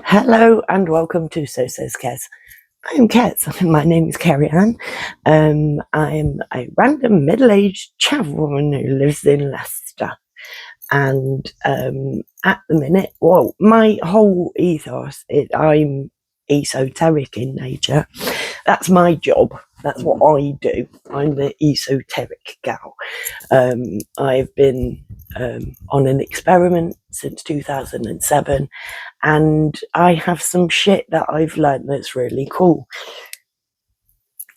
Hello and welcome to So Says Kez. I'm Kez. My name is Kerry Ann. I'm a random middle-aged chav woman who lives in Leicester. And at the minute, well, my whole ethos is I'm esoteric in nature. That's my job. That's what I do. I'm the esoteric gal. I've been on an experiment since 2007, and I have some shit that I've learned that's really cool.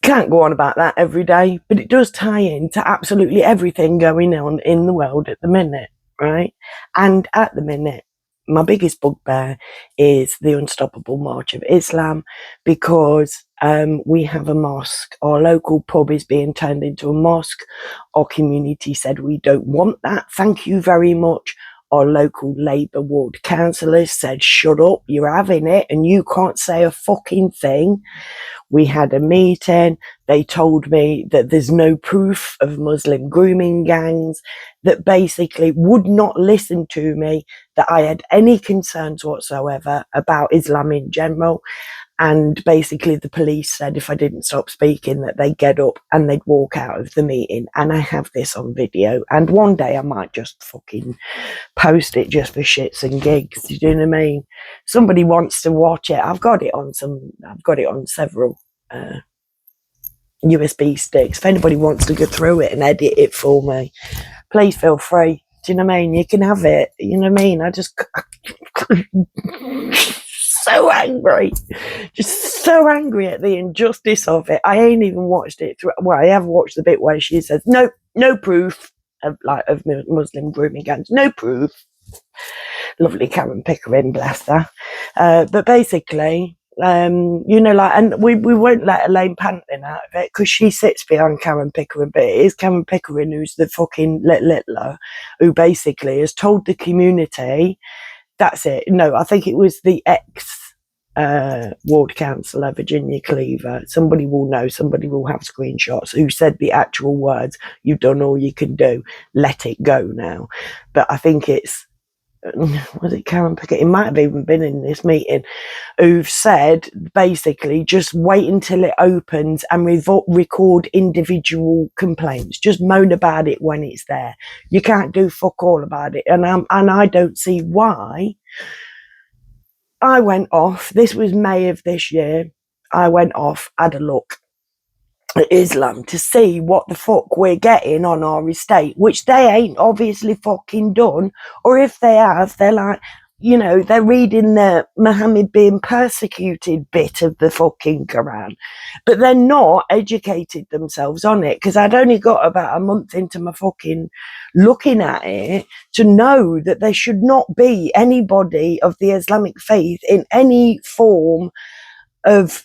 Can't go on about that every day, but it does tie into absolutely everything going on in the world at the minute, right? And at the minute, my biggest bugbear is the Unstoppable March of Islam, because we have a mosque. Our local pub is being turned into a mosque. Our community said we don't want that. Thank you very much. Our local Labour ward councillors said, shut up, you're having it and you can't say a fucking thing. We had a meeting. They told me that there's no proof of Muslim grooming gangs, that basically would not listen to me, that I had any concerns whatsoever about Islam in general. And basically the police said if I didn't stop speaking that they'd get up and they'd walk out of the meeting. And I have this on video, and one day I might just fucking post it just for shits and gigs. Do you know what I mean? Somebody wants to watch it. I've got it on several USB sticks. If anybody wants to go through it and edit it for me, please feel free. Do you know what I mean? You can have it. You know what I mean? I just so angry, just so angry at the injustice of it. I ain't even watched it through. Well, I have watched the bit where she says no proof of Muslim grooming gangs, no proof. Lovely Karen Pickering, bless her. But basically, and we won't let Elaine Panton out of it because she sits behind Karen Pickering, but it is Karen Pickering who's the fucking littler, who basically has told the community. That's it. No, I think it was the ward councillor, Virginia Cleaver. Somebody will know, somebody will have screenshots, who said the actual words, you've done all you can do, let it go now. But I think it's, was it Karen Pickett? It might have even been in this meeting, who've said basically just wait until it opens and record individual complaints. Just moan about it when it's there. You can't do fuck all about it. And I don't see why. I went off. This was May of this year. I went off, had a look at Islam to see what the fuck we're getting on our estate, which they ain't obviously fucking done. Or if they have, they're like, they're reading the Muhammad being persecuted bit of the fucking Quran, but they're not educated themselves on it, because I'd only got about a month into my fucking looking at it to know that there should not be anybody of the Islamic faith in any form of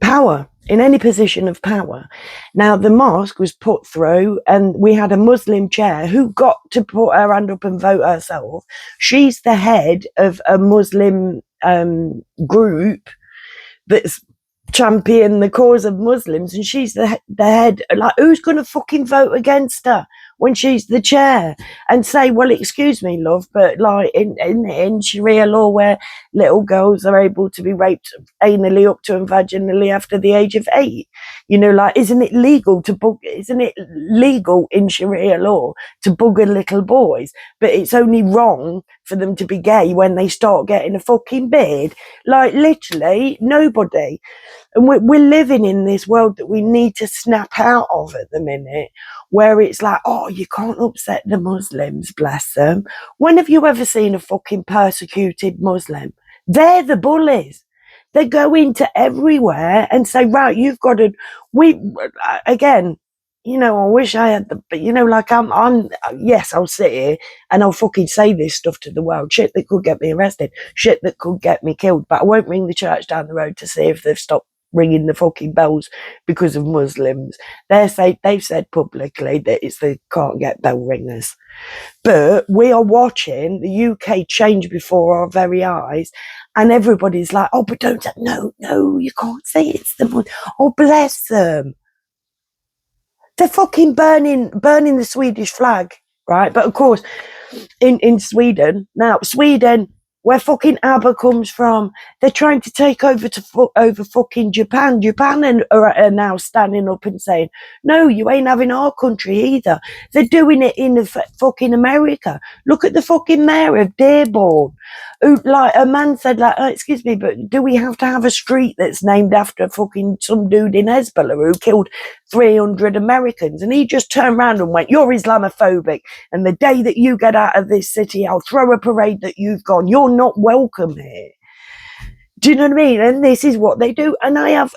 power, in any position of power. Now, the mosque was put through and we had a Muslim chair who got to put her hand up and vote herself. She's the head of a Muslim group that's champion the cause of Muslims, and she's the head. Like, who's going to fucking vote against her when she's the chair and say, well, excuse me, love, but like in Sharia law, where little girls are able to be raped anally up to and vaginally after the age of 8, isn't it legal in Sharia law to bugger little boys, but it's only wrong for them to be gay when they start getting a fucking beard? Like, literally nobody. And we're living in this world that we need to snap out of at the minute, where it's like, oh, you can't upset the Muslims, bless them. When have you ever seen a fucking persecuted Muslim? They're the bullies. They go into everywhere and say, right, you've got to, again, I wish I had but yes, I'll sit here and I'll fucking say this stuff to the world, shit that could get me arrested, shit that could get me killed, but I won't ring the church down the road to see if they've stopped ringing the fucking bells because of Muslims. They've said publicly that they can't get bell ringers. But we are watching the UK change before our very eyes, and everybody's like, oh, but no, you can't say it's the Muslims. Oh, bless them. They're fucking burning the Swedish flag, right? But of course, in Sweden, now Sweden where fucking ABBA comes from. They're trying to take over over fucking Japan. Japan are now standing up and saying, no, you ain't having our country either. They're doing it in fucking America. Look at the fucking mayor of Dearborn, who, like, a man said, like, oh, excuse me, but do we have to have a street that's named after fucking some dude in Hezbollah who killed 300 Americans? And he just turned around and went, you're Islamophobic, and the day that you get out of this city, I'll throw a parade that you've gone. You're not welcome here. Do you know what I mean? And this is what they do. And I've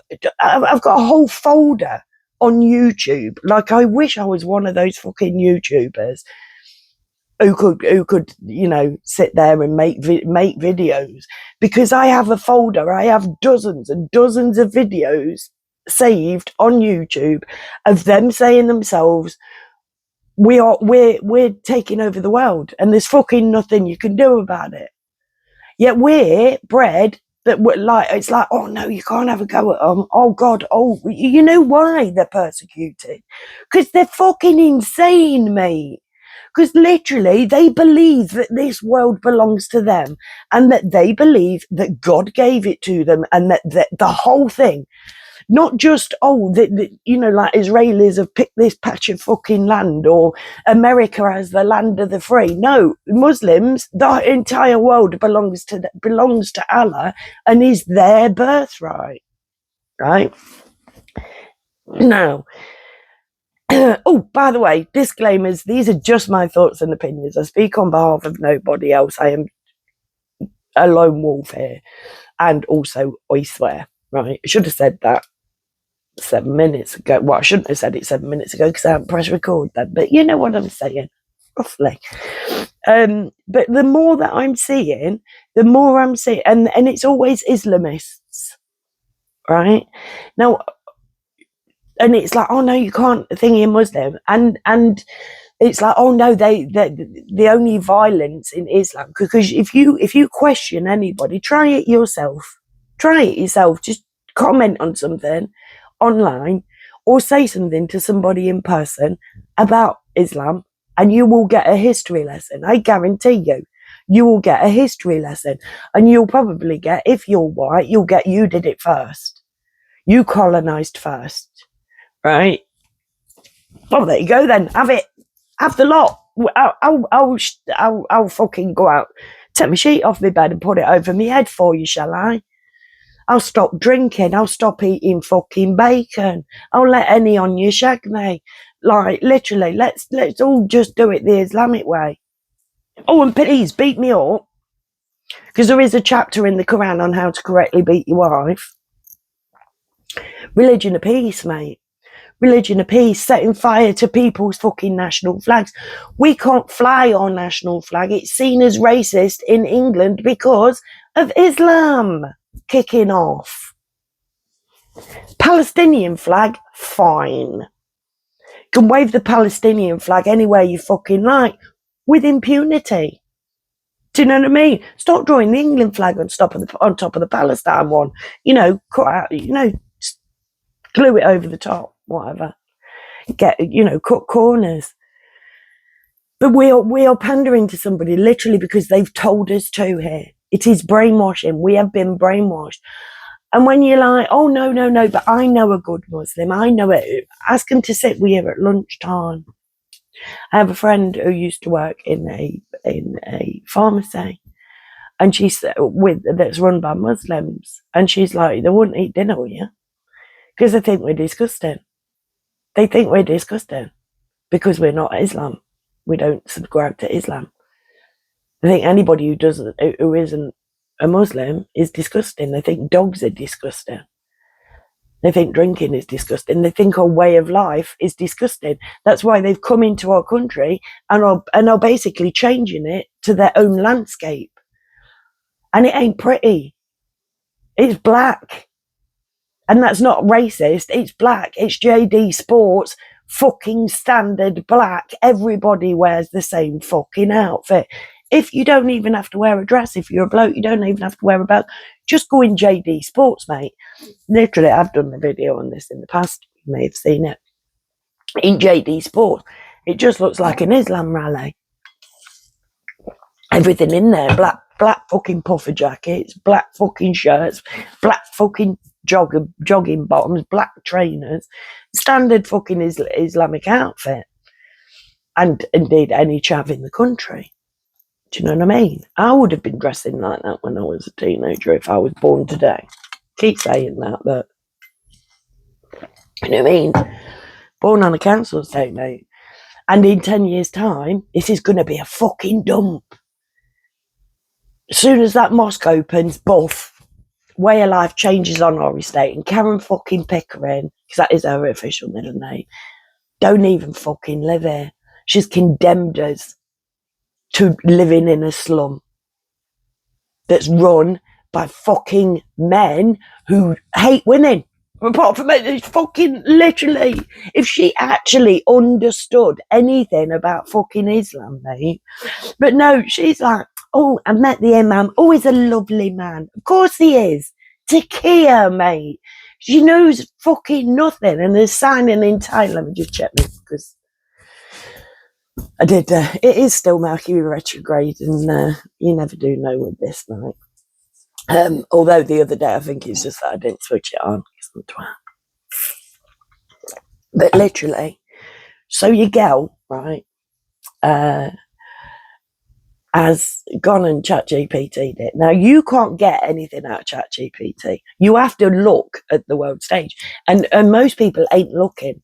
got a whole folder on YouTube. Like, I wish I was one of those fucking YouTubers who could, you know, sit there and make videos, because I have a folder. I have dozens and dozens of videos saved on YouTube of them saying themselves, we're taking over the world, and there's fucking nothing you can do about it. Yet we're bred that we're like, it's like, oh no, you can't have a go at them. Oh God, oh, you know why they're persecuted? Because they're fucking insane, mate. Because literally they believe that this world belongs to them, and that they believe that God gave it to them, and that the whole thing, not just, you know, like Israelis have picked this patch of fucking land, or America has the land of the free. No, Muslims, the entire world belongs to Allah and is their birthright, right? Now, oh, by the way, disclaimers, these are just my thoughts and opinions. I speak on behalf of nobody else. I am a lone wolf here, and also I swear, right? I should have said that 7 minutes ago. Well, I shouldn't have said it 7 minutes ago because I haven't pressed record then, but you know what I'm saying, roughly. But the more that I'm seeing, the more I'm seeing, and it's always Islamists, right? Now, and it's like, oh no, you can't think you're Muslim, and it's like, oh no, the only violence in Islam, because if you question anybody, try it yourself, just comment on something online or say something to somebody in person about Islam, and you will get a history lesson. I guarantee you will get a history lesson, and you'll probably get, if you're white, you'll get, you did it first, you colonized first, right? Well, there you go then, have it, have the lot. I'll fucking go out, take my sheet off my bed and put it over my head for you, shall I? I'll stop drinking. I'll stop eating fucking bacon. I'll let any on you shag me. Like, literally, let's all just do it the Islamic way. Oh, and please beat me up, because there is a chapter in the Quran on how to correctly beat your wife. Religion of peace, mate. Religion of peace, setting fire to people's fucking national flags. We can't fly our national flag. It's seen as racist in England because of Islam kicking off. Palestinian flag, fine. You can wave the Palestinian flag anywhere you fucking like with impunity. Do you know what I mean? Stop drawing the England flag on top of the Palestine one. You know, cut out, you know, glue it over the top, whatever. Get, you know, cut corners. But we are pandering to somebody literally because they've told us to here. It is brainwashing. We have been brainwashed. And when you're like, oh, no, but I know a good Muslim. I know it. Ask them to sit with you at lunchtime. I have a friend who used to work in a pharmacy, and she's that's run by Muslims. And she's like, they wouldn't eat dinner with you because they think we're disgusting. They think we're disgusting because we're not Islam. We don't subscribe to Islam. I think anybody who isn't a Muslim is disgusting. They think dogs are disgusting. They think drinking is disgusting. They think our way of life is disgusting. That's why they've come into our country and are basically changing it to their own landscape. And it ain't pretty. It's black. And that's not racist. It's black. It's JD Sports, fucking standard black. Everybody wears the same fucking outfit. If you don't even have to wear a dress, if you're a bloke, you don't even have to wear a belt. Just go in JD Sports, mate. Literally, I've done a video on this in the past. You may have seen it. In JD Sports, it just looks like an Islam rally. Everything in there, black black fucking puffer jackets, black fucking shirts, black fucking jogging bottoms, black trainers, standard fucking Islamic outfit. And indeed any chav in the country. Do you know what I mean? I would have been dressing like that when I was a teenager if I was born today. Keep saying that, but you know what I mean? Born on a council estate, mate. And in 10 years' time, this is going to be a fucking dump. As soon as that mosque opens, buff, way of life changes on our estate. And Karen fucking Pickering, because that is her official middle name, don't even fucking live here. She's condemned us to living in a slum that's run by fucking men who hate women. Apart from it, fucking literally, if she actually understood anything about fucking Islam, mate. But no, she's like, oh, I met the imam. Oh, he's a lovely man. Of course he is. Takia, mate. She knows fucking nothing. And there's signing in Thailand. Let me just check this because I did. It is still Mercury retrograde, and you never do know with this night. Although the other day, I think it's just that I didn't switch it on. But literally, so your girl, right, has gone and ChatGPT'd it. Now, you can't get anything out of ChatGPT. You have to look at the world stage. And most people ain't looking.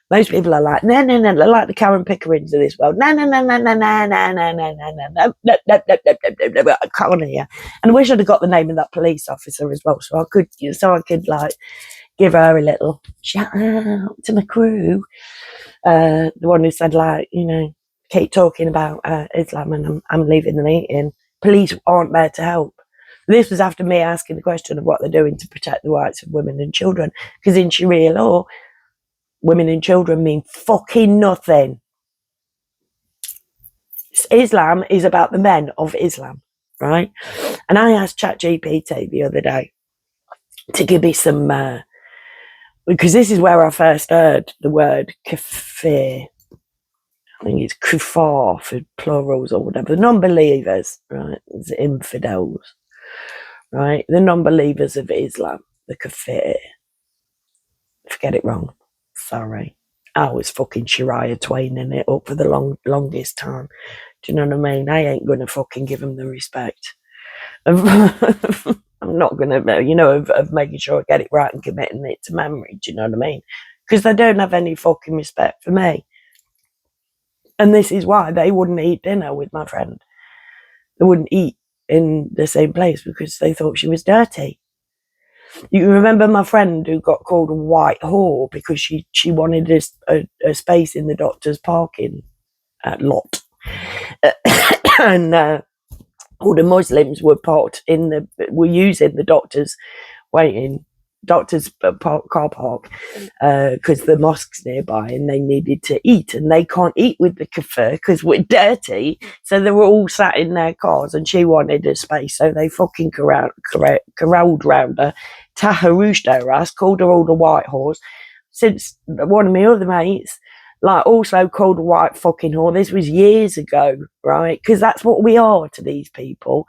Most people are like, no, they're like the Karen Pickerings of this world. No, I can't hear. And I wish I'd have got the name of that police officer as well, so I could like give her a little shout out to my crew. The one who said, like, you know, keep talking about Islam and I'm leaving the meeting. Police aren't there to help. This was after me asking the question of what they're doing to protect the rights of women and children, because in Sharia law, women and children mean fucking nothing. Islam is about the men of Islam, right? And I asked ChatGPT the other day to give me some, because this is where I first heard the word kafir. I think it's kuffar for plurals or whatever. The non-believers, right? It's infidels, right? The non-believers of Islam, the kafir. Forget it wrong. Sorry. I was fucking Shariah Twaining it up for the longest time. Do you know what I mean? I ain't going to fucking give them the respect. I'm not going to, you know, of making sure I get it right and committing it to memory. Do you know what I mean? Because they don't have any fucking respect for me. And this is why they wouldn't eat dinner with my friend. They wouldn't eat in the same place because they thought she was dirty. You remember my friend who got called a white whore because she wanted a space in the doctor's parking lot. And all the Muslims were using the doctor's car park because the mosque's nearby and they needed to eat, and they can't eat with the kafir because we're dirty, so they were all sat in their cars and she wanted a space, so they fucking corralled round her, taharushed her ass, called her all the white whores. Since one of my other mates like also called a white fucking whore, this was years ago, right? Because that's what we are to these people.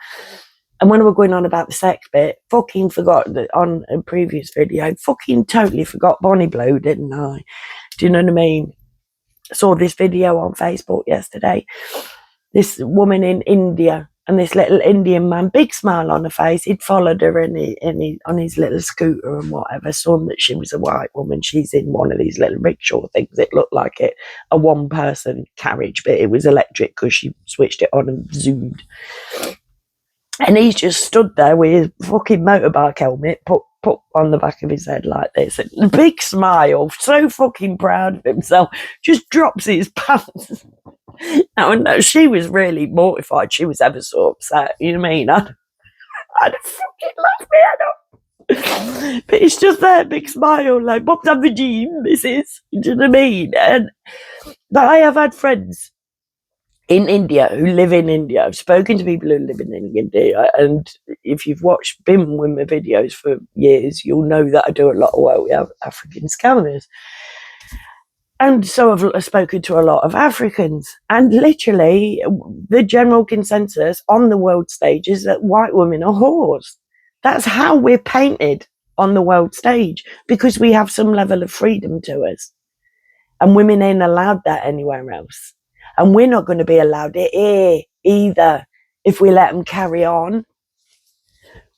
And when we were going on about the sex bit, fucking forgot that on a previous video, fucking totally forgot Bonnie Blue, didn't I? Do you know what I mean? I saw this video on Facebook yesterday. This woman in India and this little Indian man, big smile on her face. He'd followed her on his little scooter and whatever, saw that she was a white woman. She's in one of these little rickshaw things. It looked like a one-person carriage, but it was electric because she switched it on and zoomed. And he's just stood there with his fucking motorbike helmet put on the back of his head like this. And a big smile, so fucking proud of himself, just drops his pants. No, she was really mortified. She was ever so upset. You know what I mean? I'd fucking laugh my head off. But it's just that big smile, like, Bob's the regime, this is. Do you know what I mean? But I have had friends in India who live in India. I've spoken to people who live in India, and if you've been with my videos for years, you'll know that I do a lot of work with African scammers. And so I've spoken to a lot of Africans, and literally the general consensus on the world stage is that white women are whores. That's how we're painted on the world stage, because we have some level of freedom to us, and women ain't allowed that anywhere else. And we're not going to be allowed it here either if we let them carry on,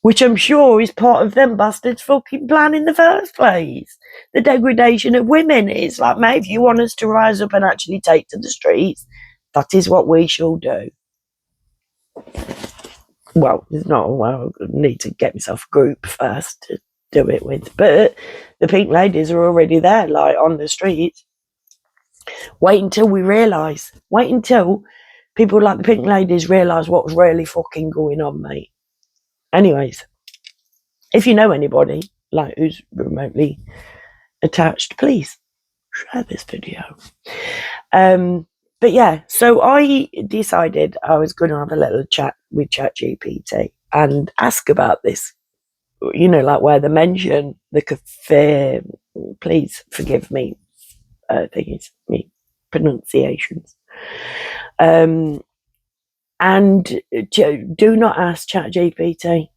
which I'm sure is part of them bastards' fucking plan in the first place. The degradation of women is like, mate, if you want us to rise up and actually take to the streets, that is what we shall do. Well, it's not, well, I need to get myself a group first to do it with, but the pink ladies are already there, like on the streets. Wait until we realise. Wait until people like the pink ladies realise what's really fucking going on, mate. Anyways, if you know anybody like who's remotely attached, please share this video. But yeah, so I decided I was going to have a little chat with ChatGPT and ask about this, you know, like where they mention the cafe, please forgive me, things, me pronunciations. And do not ask ChatGPT.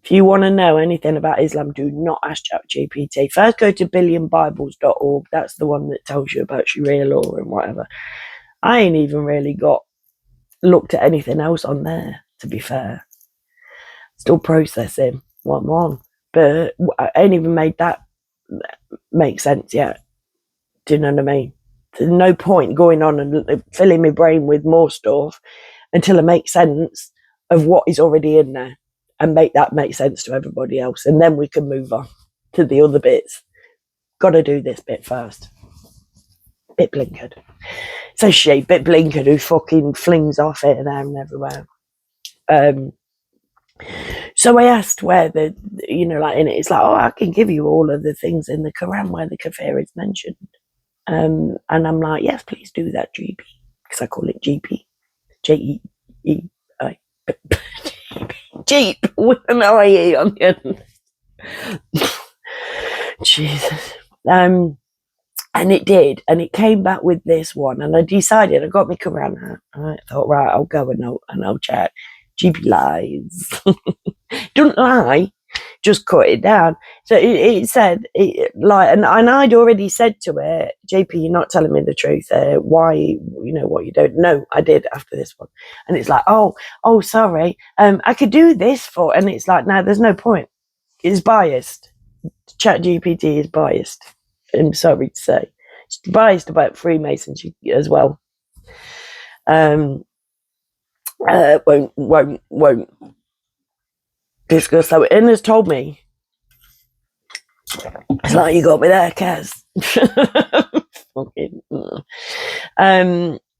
If you want to know anything about Islam, do not ask ChatGPT. First, go to billionbibles.org. That's the one that tells you about Sharia law and whatever. I ain't even really looked at anything else on there, to be fair. Still processing what I'm on. But I ain't even made that make sense yet. Do you know what I mean? There's no point going on and filling my brain with more stuff until I make sense of what is already in there and make that make sense to everybody else. And then we can move on to the other bits. Got to do this bit first. Bit blinkered. So she, bit blinkered, who fucking flings off here and there and everywhere. So I asked where the, you know, like in it, it's like, oh, I can give you all of the things in the Quran where the kafir is mentioned. And I'm like, yes, please do that, GP. Because I call it GP. J-E-E-I. Jeep with an IE on the end. Jesus. And it did, and it came back with this one, and I decided, I got my Quran out. I thought, right, I'll go and I'll check. GP lies. Don't lie, just cut it down. So it said, and I'd already said to it, JP, you're not telling me the truth. Why, you know, what you don't know? I did after this one. And it's like, oh, sorry. I could do this for, and it's like, no, there's no point. It's biased. ChatGPT is biased. I'm sorry to say. It's biased about Freemasonry as well. Won't discuss that. And has told me, it's like, you got me there, Kaz.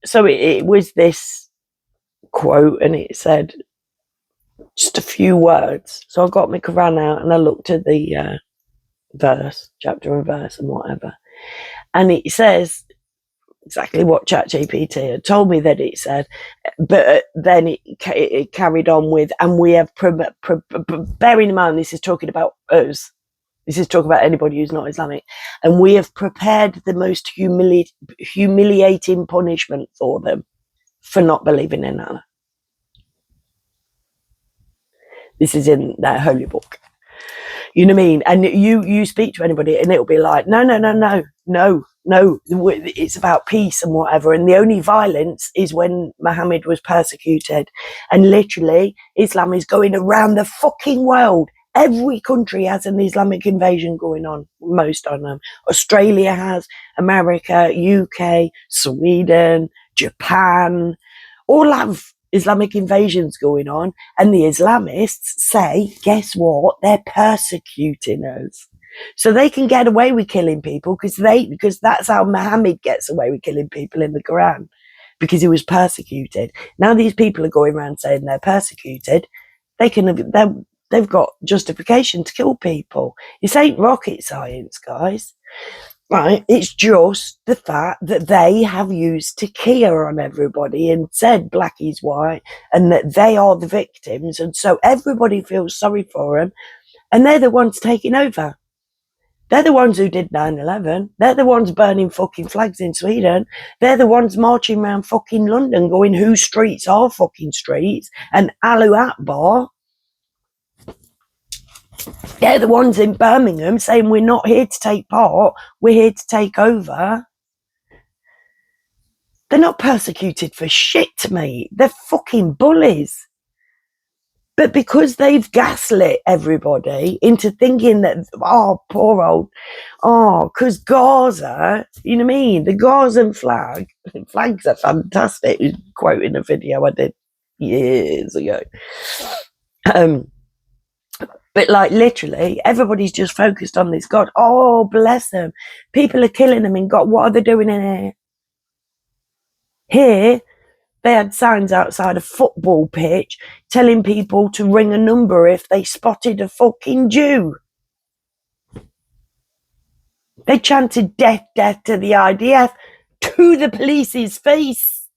So it was this quote, and it said just a few words. So I got my Quran out and I looked at the verse, chapter and verse and whatever, and it says exactly what ChatGPT had told me that it said, but then it carried on with, and we have bearing in mind this is talking about us, this is talking about anybody who's not Islamic, and we have prepared the most humiliating punishment for them for not believing in Allah. This is in their holy book. You know what I mean? And you speak to anybody and it'll be like, no, it's about peace and whatever. And the only violence is when Muhammad was persecuted. And literally, Islam is going around the fucking world. Every country has an Islamic invasion going on. Most of them. Australia has, America, UK, Sweden, Japan, all have Islamic invasions going on, and the Islamists say, guess what? They're persecuting us. So they can get away with killing people because that's how Muhammad gets away with killing people in the Quran, because he was persecuted. Now these people are going around saying they're persecuted. They've got justification to kill people. This ain't rocket science, guys. Right, it's just the fact that they have used taqiyya on everybody and said black is white and that they are the victims, and so everybody feels sorry for them and they're the ones taking over. They're the ones who did 9/11. They're the ones burning fucking flags in Sweden. They're the ones marching around fucking London going, whose streets are fucking streets? And Alu Akbar. They're the ones in Birmingham saying, we're not here to take part, we're here to take over. They're not persecuted for shit, mate. They're fucking bullies. But because they've gaslit everybody into thinking that, oh, poor old, because Gaza, you know what I mean? The Gazan flags are fantastic. Quoting a video I did years ago. But like literally, everybody's just focused on this God. Oh, bless them. People are killing them in God. What are they doing in here? Here, they had signs outside a football pitch telling people to ring a number if they spotted a fucking Jew. They chanted death, death to the IDF to the police's face.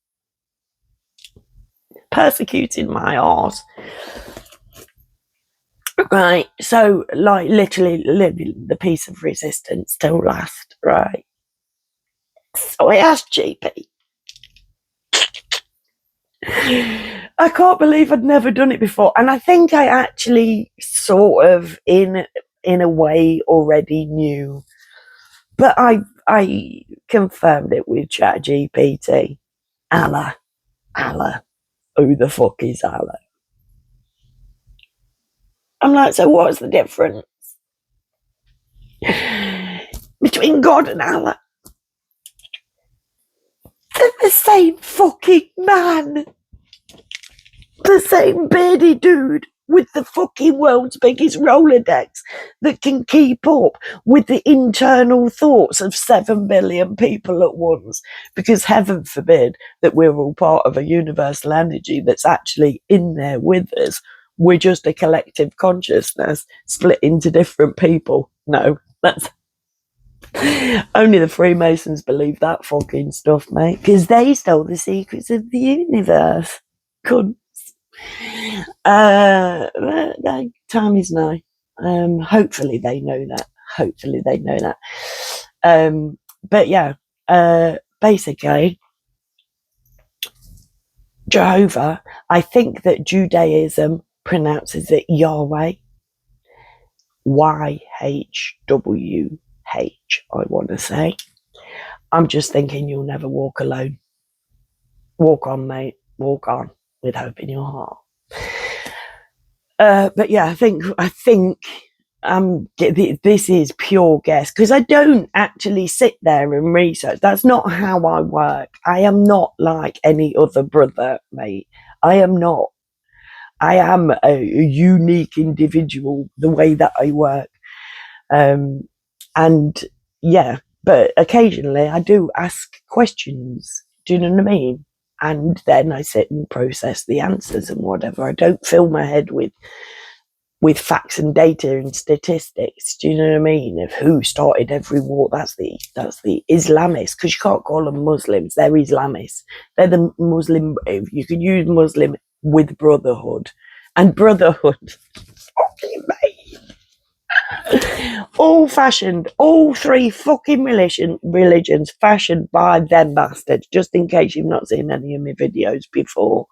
Persecuting my arse. Right, so like literally the piece of resistance still last, right? So I asked GP. I can't believe I'd never done it before, and I think I actually sort of in a way already knew, but I confirmed it with ChatGPT. Allah, who the fuck is Allah? I'm like, so what's the difference between God and Allah? They're the same fucking man. The same beardy dude with the fucking world's biggest Rolodex that can keep up with the internal thoughts of 7 billion people at once. Because heaven forbid that we're all part of a universal energy that's actually in there with us. We're just a collective consciousness split into different people. No, that's only the Freemasons believe that fucking stuff, mate, because they stole the secrets of the universe. Cunts. Time is now. Hopefully they know that. But yeah, basically, Jehovah, I think that Judaism pronounces it Yahweh. YHWH, I want to say. I'm just thinking you'll never walk alone. Walk on, mate. Walk on with hope in your heart. But yeah, I think this is pure guess, because I don't actually sit there and research. That's not how I work. I am not like any other brother, mate. I am not. I am a unique individual the way that I work. And yeah, but occasionally I do ask questions. Do you know what I mean? And then I sit and process the answers and whatever. I don't fill my head with facts and data and statistics. Do you know what I mean? Of who started every war. That's the Islamists, because you can't call them Muslims. They're Islamists. They're the Muslim. You can use Muslim with brotherhood, and brotherhood. Fucking mate. All fashioned, all 3 fucking religions fashioned by them bastards, just in case you've not seen any of my videos before.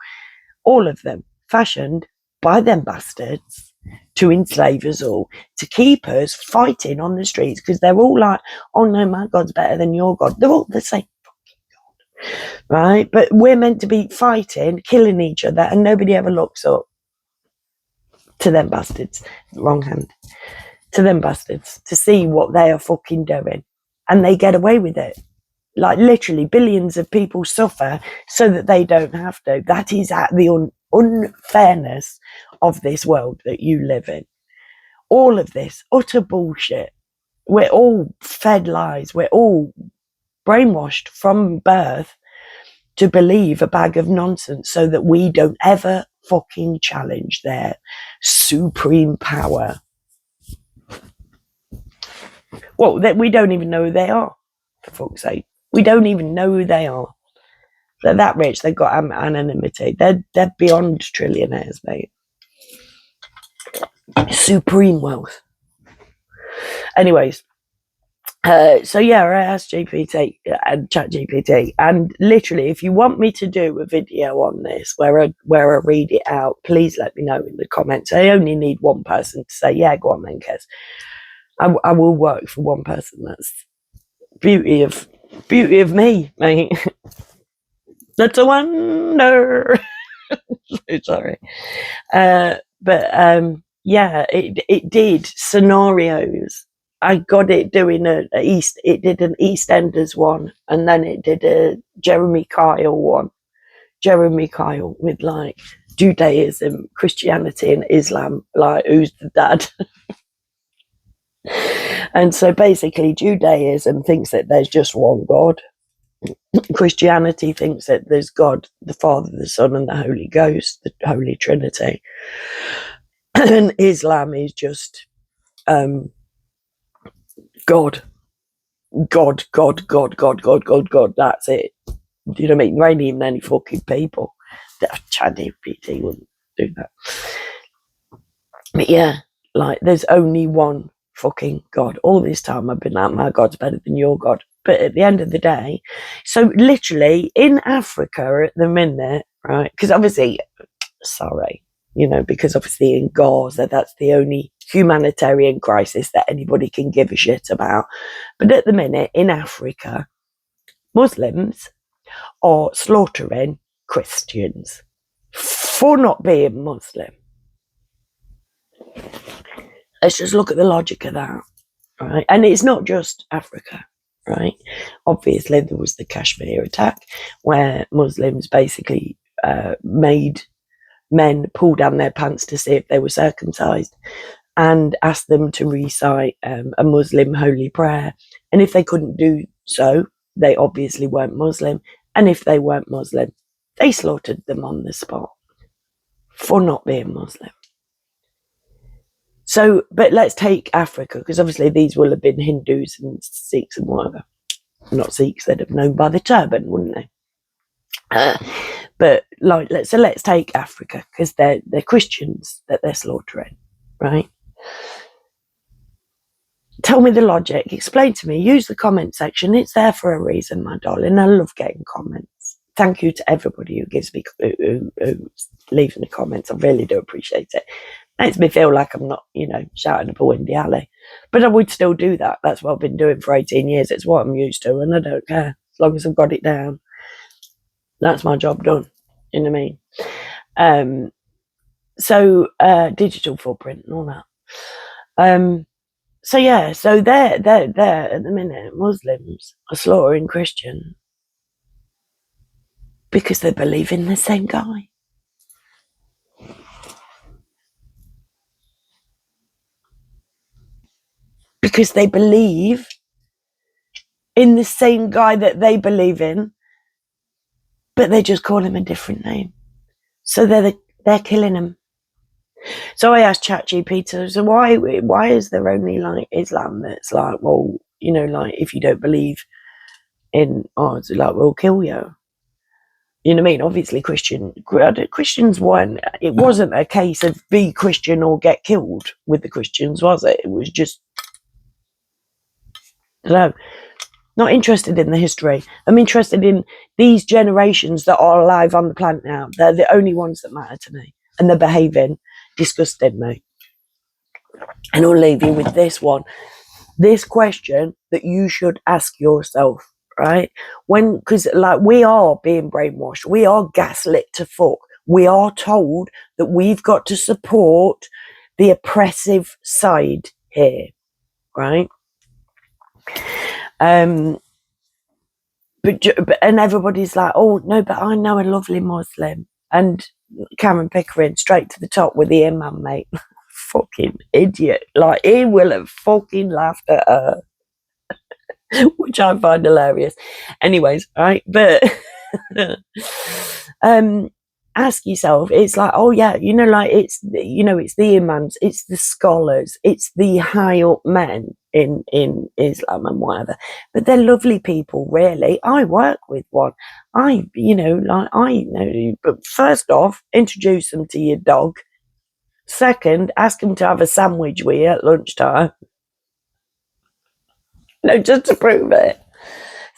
All of them fashioned by them bastards to enslave us all, to keep us fighting on the streets, because they're all like, oh no, my God's better than your God. They're all the same fucking God, right? But we're meant to be fighting, killing each other, and nobody ever looks up to them bastards. Wrong hand. To them bastards, to see what they are fucking doing, and they get away with it. Like literally billions of people suffer so that they don't have to. That is at the unfairness of this world that you live in. All of this utter bullshit. We're all fed lies. We're all brainwashed from birth to believe a bag of nonsense so that we don't ever fucking challenge their supreme power. Well, we don't even know who they are, for fuck's sake. We don't even know who they are. They're that rich, they've got anonymity. They're beyond trillionaires, mate. Supreme wealth. Anyways, So yeah, I asked GPT and ChatGPT, and literally, if you want me to do a video on this where I read it out, please let me know in the comments. I only need one person to say, yeah, go on then, Kez. I will work for one person. That's beauty of me, mate. That's a wonder. So sorry. But yeah, it did scenarios. I got it doing it did an EastEnders one, and then it did a Jeremy Kyle one. Jeremy Kyle with like Judaism, Christianity, and Islam. Like, who's the dad? And so basically, Judaism thinks that there's just one God. Christianity thinks that there's God, the Father, the Son, and the Holy Ghost, the Holy Trinity. And Islam is just God. God. That's it. You know what I mean? There ain't even any fucking people. ChatGPT wouldn't do that. But yeah, like, there's only one fucking God. All this time I've been like, my God's better than your God. But at the end of the day, so literally in Africa at the minute, right? Because obviously, sorry, you know, because obviously in Gaza, that's the only humanitarian crisis that anybody can give a shit about. But at the minute in Africa, Muslims are slaughtering Christians for not being Muslim. Let's just look at the logic of that, right? And it's not just Africa, right? Obviously, there was the Kashmir attack where Muslims basically made men pull down their pants to see if they were circumcised and asked them to recite a Muslim holy prayer. And if they couldn't do so, they obviously weren't Muslim. And if they weren't Muslim, they slaughtered them on the spot for not being Muslim. So, but let's take Africa, because obviously these will have been Hindus and Sikhs and whatever. Not Sikhs, they'd have known by the turban, wouldn't they? But like, let's take Africa, because they're Christians that they're slaughtering, right? Tell me the logic. Explain to me. Use the comment section. It's there for a reason, my darling. I love getting comments. Thank you to everybody who gives me who leaves me comments. I really do appreciate it. Makes me feel like I'm not, you know, shouting up a windy alley. But I would still do that. That's what I've been doing for 18 years. It's what I'm used to, and I don't care. As long as I've got it down, that's my job done. You know what I mean? So digital footprint and all that. So yeah, so they're at the minute, Muslims are slaughtering Christians because they believe in the same guy. Because they believe in the same guy that they believe in, but they just call him a different name. So they're killing him. So I asked ChatGPT, so why is there only like Islam that's like, well, you know, like, if you don't believe in, it's like, we'll kill you. You know what I mean? Obviously, Christians weren't. It wasn't a case of be Christian or get killed with the Christians, was it? It was just, I don't know, not interested in the history. I'm interested in these generations that are alive on the planet now. They're the only ones that matter to me, and they're behaving disgustingly. And I'll leave you with this one. This question that you should ask yourself, right? Because like, we are being brainwashed, we are gaslit to fuck. We are told that we've got to support the oppressive side here, right? But and everybody's like, oh no, but I know a lovely Muslim. And Cameron Pickering, straight to the top with the imam, mate. Fucking idiot. Like, he will have fucking laughed at her. Which I find hilarious. Anyways, right? But ask yourself, it's like, oh yeah, you know, like, it's, you know, it's the imams, it's the scholars, it's the high up men in Islam and whatever, but they're lovely people, really. I work with one. I know, but first off, introduce them to your dog. Second, ask them to have a sandwich with you at lunchtime. No, just to prove it.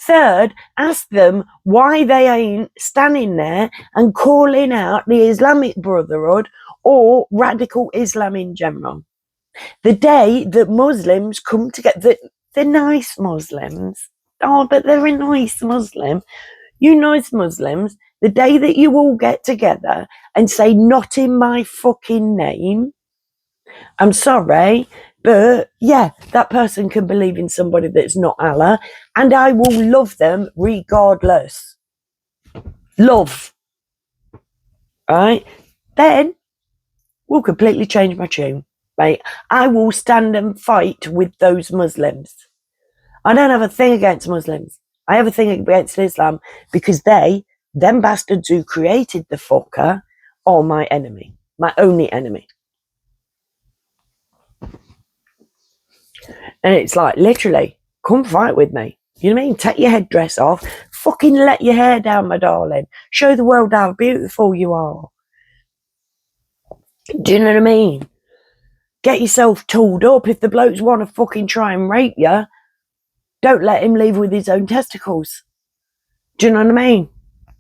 Third, ask them why they ain't standing there and calling out the Islamic Brotherhood or radical Islam in general. The day that Muslims come together, the nice Muslims, oh, but they're a nice Muslim, you nice Muslims, the day that you all get together and say, not in my fucking name, I'm sorry, but yeah, that person can believe in somebody that's not Allah, and I will love them regardless. Love. Right? Then we'll completely change my tune. Right? I will stand and fight with those Muslims. I don't have a thing against Muslims. I have a thing against Islam because them bastards who created the fucker, are my enemy. My only enemy. And it's like, literally, come fight with me. You know what I mean? Take your headdress off. Fucking let your hair down, my darling. Show the world how beautiful you are. Do you know what I mean? Get yourself tooled up. If the blokes want to fucking try and rape you, don't let him leave with his own testicles. Do you know what I mean?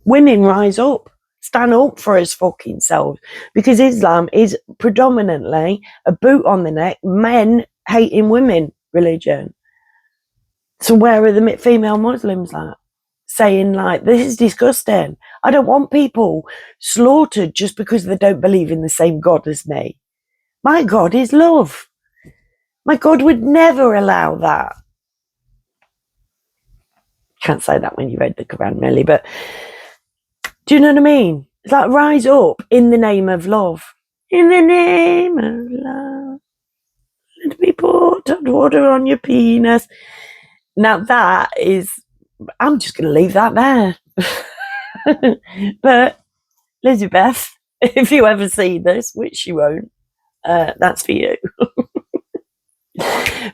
Women, rise up. Stand up for his fucking selves. Because Islam is predominantly a boot on the neck, men hating women religion. So where are the female Muslims at? Saying like, this is disgusting. I don't want people slaughtered just because they don't believe in the same God as me. My God is love. My God would never allow that. Can't say that when you read the Quran, really, but do you know what I mean? It's like, rise up in the name of love. In the name of love. Let me put hot water on your penis. Now that is, I'm just going to leave that there. But Elizabeth, if you ever see this, which you won't, that's for you.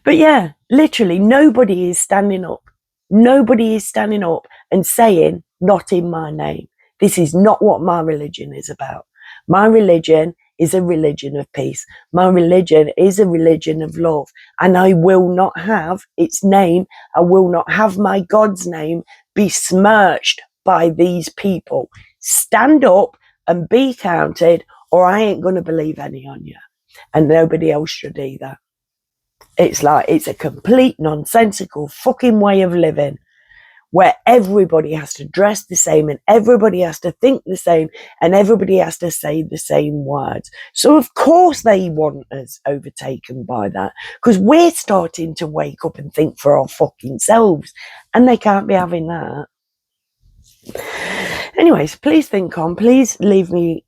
But yeah, literally nobody is standing up. Nobody is standing up and saying, not in my name. This is not what my religion is about. My religion is a religion of peace. My religion is a religion of love. And I will not have its name, I will not have my God's name besmirched by these people. Stand up and be counted, or I ain't going to believe any on you. And nobody else should either. It's like, it's a complete nonsensical fucking way of living where everybody has to dress the same and everybody has to think the same and everybody has to say the same words. So of course they want us overtaken by that because we're starting to wake up and think for our fucking selves and they can't be having that. Anyways, please think on, please leave me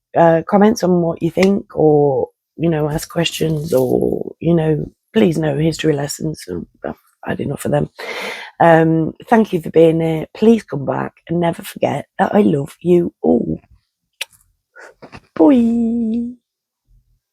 comments on what you think, or, you know, ask questions, or, you know, please know history lessons. I've had enough of them. Thank you for being there. Please come back and never forget that I love you all. Bye.